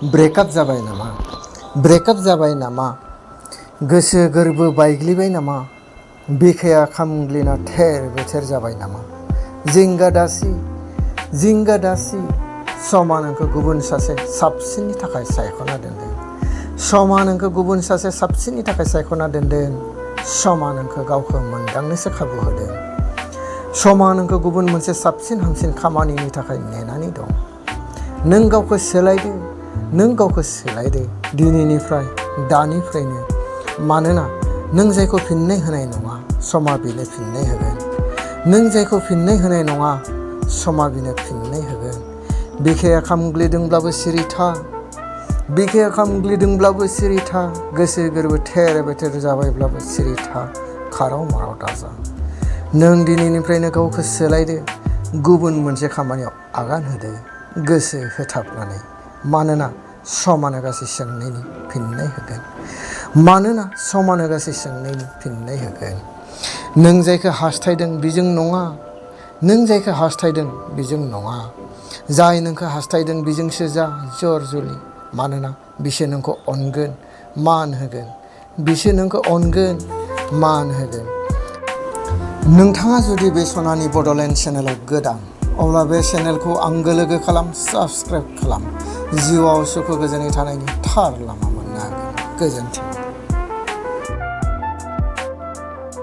Breakup जाबाय नामा? Breakup जाबाय नामा? गोसो गोरबो बायग्लिबाय नामा? बिखाया खामग्लिना थेर बेथेर जाबाय नामा? जिंगा दासि समा नोंखौ गुबुन सासे साबसिननि थाखाय सायख'ना दोनदों। समा नोंखौ गुबुन सासे साबसिननि थाखाय सायख'ना दोनदों। समा नोंखौ गावखौ मोनदांनोसो खाबु होदों। समा नोंखौ गुबुन मोनसे साबसिन हामसिन खामानिनि थाखाय नेनानै दं। नों गावखौ सोलायदो दिनैनिफ्राय दानिफ्रायनो। मानोना नों जायखौ फिननाय होनाय नङा समा बेनो फिननाय होगोन। नों जायखौ फिननाय होनाय नङा समा बेनो फिननाय होगोन। बिखाया खामग्लिदोंब्लाबो सिरि था। बिखाया खामग्लिदोंब्लाबो सिरि था। गोसो गोरबो थेर बेथेर जाबायब्लाबो सिरि था। खाराव माराव दाजा। नों दिनैनिफ्रायनो गावखौ सोलायदो। गुबुन मोनसे खामानियाव आगान होदो गोसो होथाबनानै। मानोना समानो गासै सोंनायनि फिननाय होगोन। मानोना समानो गासै सोंनायनि फिननाय होगोन। नों जायखौ हास्थायदों बेजों नङा। नों जायखौ हास्थायदों बेजों नङा। जाय नोंखौ हास्थायदों बेजोंसो जा जर जुलि। मानोना बिसोर नोंखौ अनगोन मान होगोन। बिसोर नोंखौ अनगोन मान होगोन। नोंथाङा जुदि बे सनानि बड'लेण्ड चेनेलाव गोदान अब्ला बे चेनेलखौ आंगो लोगो खालाम, साबस्क्राइब खालाम। जिउआव सुखु गोजोनै थानायनि थार लामा मोननो हागोन। गोजोन्थों।